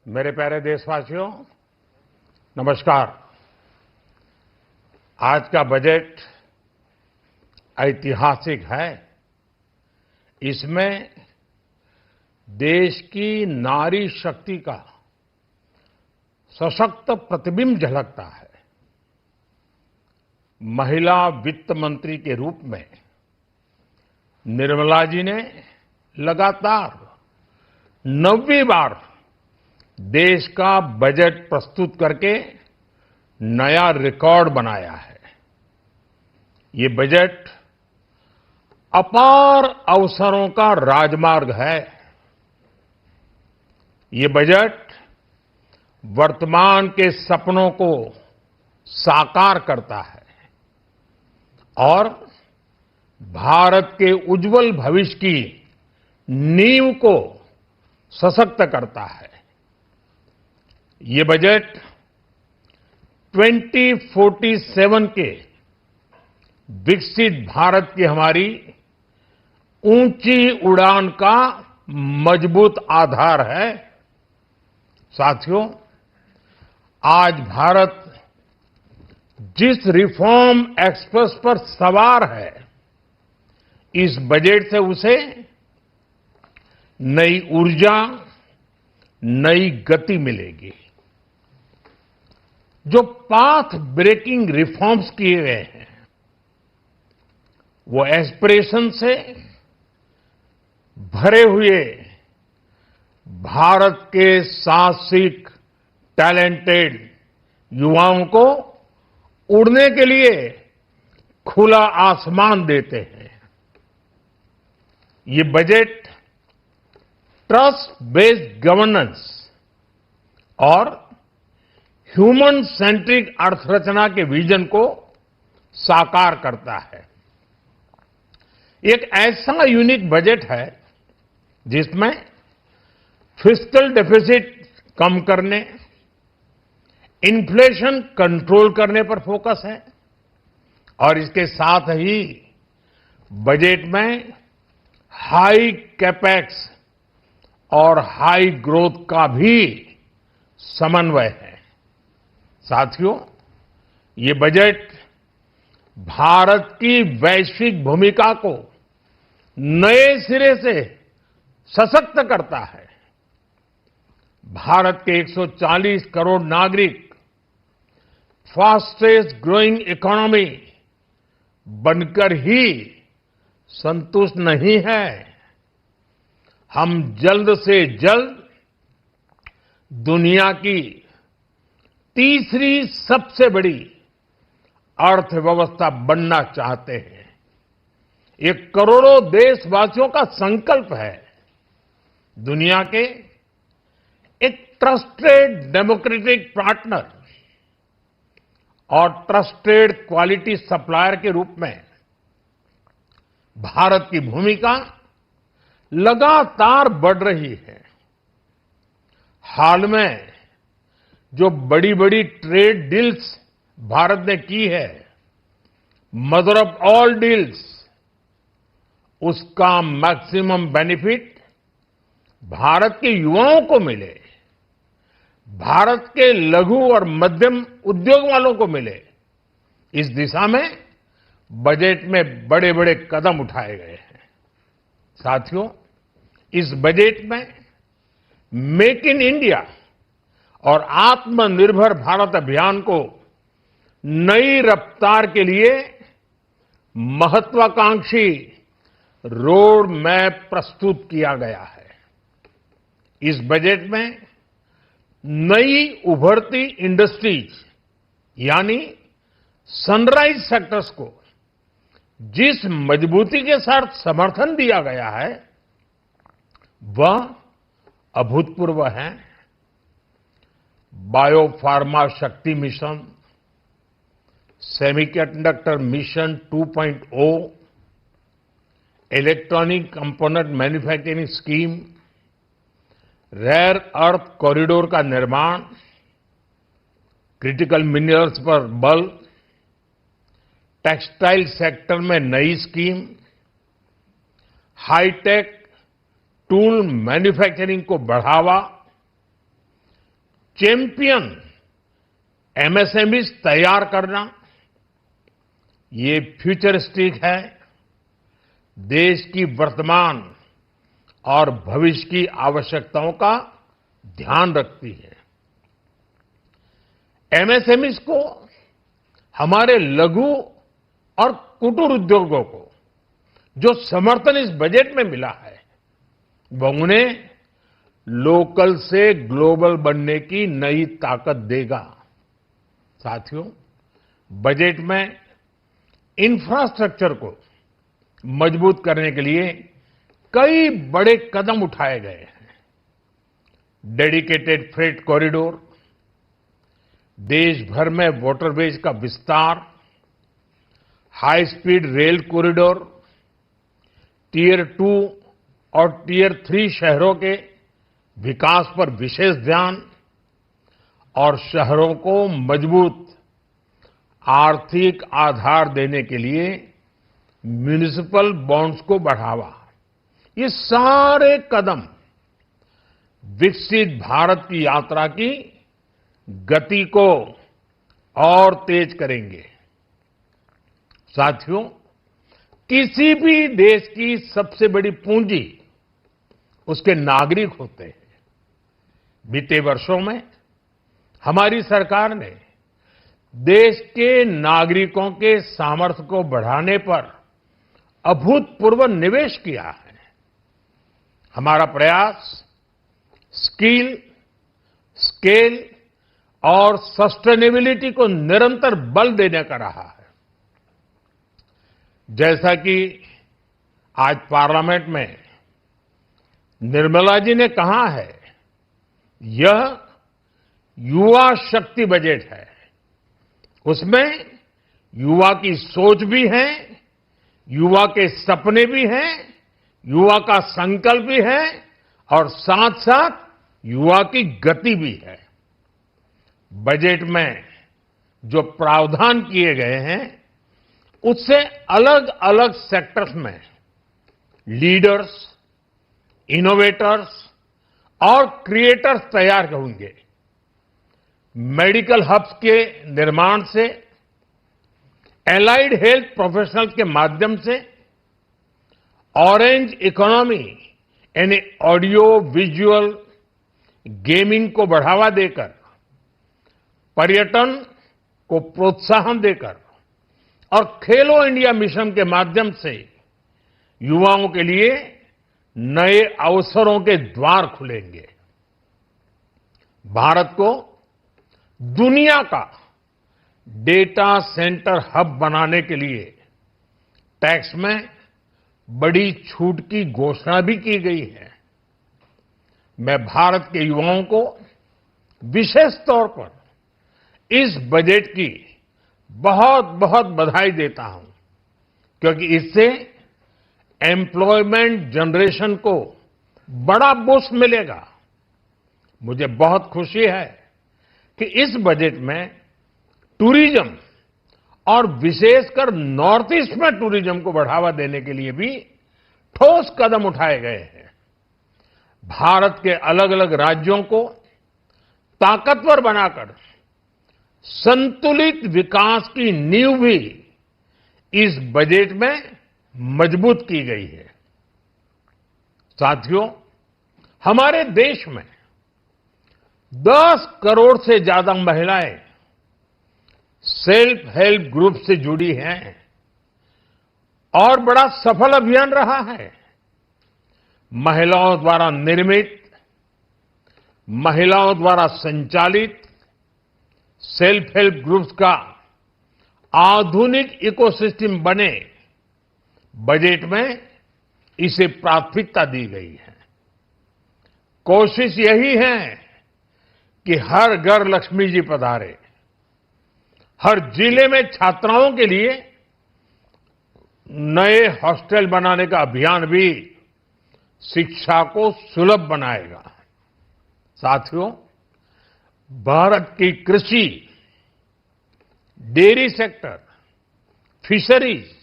मेरे प्यारे देशवासियों, नमस्कार। आज का बजट ऐतिहासिक है। इसमें देश की नारी शक्ति का सशक्त प्रतिबिंब झलकता है। महिला वित्त मंत्री के रूप में निर्मला जी ने लगातार 9वीं बार देश का बजट प्रस्तुत करके नया रिकॉर्ड बनाया है। ये बजट अपार अवसरों का राजमार्ग है। ये बजट वर्तमान के सपनों को साकार करता है और भारत के उज्जवल भविष्य की नींव को सशक्त करता है। ये बजट 2047 के विकसित भारत की हमारी ऊंची उड़ान का मजबूत आधार है। साथियों, आज भारत जिस रिफॉर्म एक्सप्रेस पर सवार है, इस बजट से उसे नई ऊर्जा, नई गति मिलेगी। जो पाथ ब्रेकिंग रिफॉर्म्स किए गए हैं, वो एस्पिरेशन से भरे हुए भारत के साहसिक, टैलेंटेड युवाओं को उड़ने के लिए खुला आसमान देते हैं। ये बजट ट्रस्ट बेस्ड गवर्नेंस और ह्यूमन सेंट्रिक अर्थरचना के विजन को साकार करता है। एक ऐसा यूनिक बजट है जिसमें फिस्कल डेफिसिट कम करने, इन्फ्लेशन कंट्रोल करने पर फोकस है और इसके साथ ही बजट में हाई कैपेक्स और हाई ग्रोथ का भी समन्वय है। साथियों, ये बजट भारत की वैश्विक भूमिका को नए सिरे से सशक्त करता है। भारत के 140 करोड़ नागरिक फास्टेस्ट ग्रोइंग इकोनॉमी बनकर ही संतुष्ट नहीं है। हम जल्द से जल्द दुनिया की तीसरी सबसे बड़ी अर्थव्यवस्था बनना चाहते हैं। ये करोड़ों देशवासियों का संकल्प है। दुनिया के एक ट्रस्टेड डेमोक्रेटिक पार्टनर और ट्रस्टेड क्वालिटी सप्लायर के रूप में भारत की भूमिका लगातार बढ़ रही है। हाल में जो बड़ी बड़ी ट्रेड डील्स भारत ने की है, मदर ऑफ ऑल डील्स, उसका मैक्सिमम बेनिफिट भारत के युवाओं को मिले, भारत के लघु और मध्यम उद्योग वालों को मिले। इस दिशा में बजट में बड़े बड़े कदम उठाए गए हैं। साथियों, इस बजट में मेक इन इंडिया और आत्मनिर्भर भारत अभियान को नई रफ्तार के लिए महत्वाकांक्षी रोड मैप प्रस्तुत किया गया है। इस बजट में नई उभरती इंडस्ट्रीज यानी सनराइज सेक्टर्स को जिस मजबूती के साथ समर्थन दिया गया है, वह अभूतपूर्व है। Biopharma Shakti mission, semiconductor mission 2.0, electronic component manufacturing scheme, rare earth corridor का निर्माण, क्रिटिकल मिनरल्स पर बल, टेक्सटाइल सेक्टर में नई स्कीम, हाईटेक टूल मैन्युफैक्चरिंग को बढ़ावा, चैंपियन एमएसएमईज तैयार करना, ये फ्यूचरिस्टिक है, देश की वर्तमान और भविष्य की आवश्यकताओं का ध्यान रखती है। एमएसएमईज को, हमारे लघु और कुटीर उद्योगों को जो समर्थन इस बजट में मिला है, वह उन्हें लोकल से ग्लोबल बनने की नई ताकत देगा। साथियों, बजट में इंफ्रास्ट्रक्चर को मजबूत करने के लिए कई बड़े कदम उठाए गए हैं। डेडिकेटेड फ्रेट कॉरिडोर, देश भर में वाटरवेज का विस्तार, high speed rail corridor, tier 2 और टियर 3 शहरों के विकास पर विशेष ध्यान और शहरों को मजबूत आर्थिक आधार देने के लिए म्युनिसिपल बॉन्ड्स को बढ़ावा, ये सारे कदम विकसित भारत की यात्रा की गति को और तेज करेंगे। साथियों, किसी भी देश की सबसे बड़ी पूंजी उसके नागरिक होते हैं। बीते वर्षों में हमारी सरकार ने देश के नागरिकों के सामर्थ्य को बढ़ाने पर अभूतपूर्व निवेश किया है। हमारा प्रयास स्किल, स्केल और सस्टेनेबिलिटी को निरंतर बल देने का रहा है। जैसा कि आज पार्लियामेंट में निर्मला जी ने कहा है, यह युवा शक्ति बजट है। उसमें युवा की सोच भी है, युवा के सपने भी हैं, युवा का संकल्प भी है और साथ साथ युवा की गति भी है। बजट में जो प्रावधान किए गए हैं, उससे अलग अलग सेक्टर्स में लीडर्स, इनोवेटर्स और क्रिएटर्स तैयार होंगे। मेडिकल हब्स के निर्माण से, एलाइड हेल्थ प्रोफेशनल्स के माध्यम से, ऑरेंज इकोनॉमी यानी ऑडियो विजुअल गेमिंग को बढ़ावा देकर, पर्यटन को प्रोत्साहन देकर और खेलो इंडिया मिशन के माध्यम से युवाओं के लिए नए अवसरों के द्वार खुलेंगे। भारत को दुनिया का डेटा सेंटर हब बनाने के लिए टैक्स में बड़ी छूट की घोषणा भी की गई है। मैं भारत के युवाओं को विशेष तौर पर इस बजट की बहुत बहुत बधाई देता हूं, क्योंकि इससे एम्प्लॉयमेंट जनरेशन को बड़ा बूस्ट मिलेगा। मुझे बहुत खुशी है कि इस बजट में टूरिज्म और विशेषकर नॉर्थ ईस्ट में टूरिज्म को बढ़ावा देने के लिए भी ठोस कदम उठाए गए हैं। भारत के अलग अलग राज्यों को ताकतवर बनाकर संतुलित विकास की नींव भी इस बजट में मजबूत की गई है। साथियों, हमारे देश में 10 करोड़ से ज्यादा महिलाएं सेल्फ हेल्प ग्रुप से जुड़ी हैं और बड़ा सफल अभियान रहा है। महिलाओं द्वारा निर्मित, महिलाओं द्वारा संचालित सेल्फ हेल्प ग्रुप्स का आधुनिक इकोसिस्टम बने, बजट में इसे प्राथमिकता दी गई है। कोशिश यही है कि हर घर लक्ष्मी जी पधारे। हर जिले में छात्राओं के लिए नए हॉस्टल बनाने का अभियान भी शिक्षा को सुलभ बनाएगा। साथियों, भारत की कृषि, डेयरी सेक्टर, फिशरीज,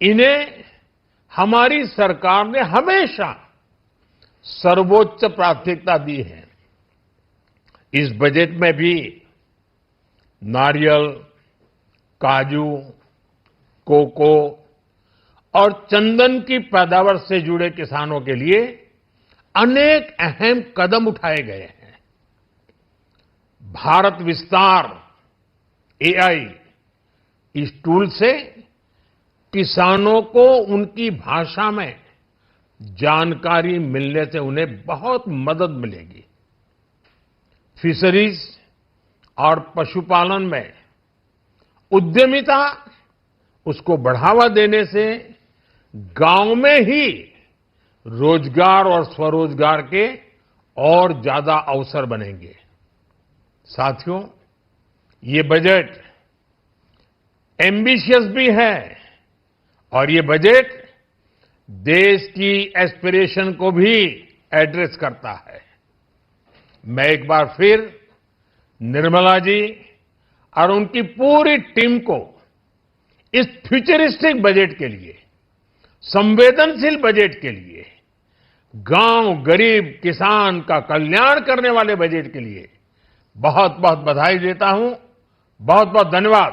इन्हें हमारी सरकार ने हमेशा सर्वोच्च प्राथमिकता दी है। इस बजट में भी नारियल, काजू, कोको और चंदन की पैदावार से जुड़े किसानों के लिए अनेक अहम कदम उठाए गए हैं। भारत विस्तार एआई इस टूल से किसानों को उनकी भाषा में जानकारी मिलने से उन्हें बहुत मदद मिलेगी। फिशरीज और पशुपालन में उद्यमिता उसको बढ़ावा देने से गांव में ही रोजगार और स्वरोजगार के और ज्यादा अवसर बनेंगे। साथियों, ये बजट एम्बिशियस भी है और ये बजट देश की एस्पिरेशन को भी एड्रेस करता है। मैं एक बार फिर निर्मला जी और उनकी पूरी टीम को इस फ्यूचरिस्टिक बजट के लिए, संवेदनशील बजट के लिए, गांव, गरीब, किसान का कल्याण करने वाले बजट के लिए बहुत बहुत बधाई देता हूं। बहुत बहुत धन्यवाद।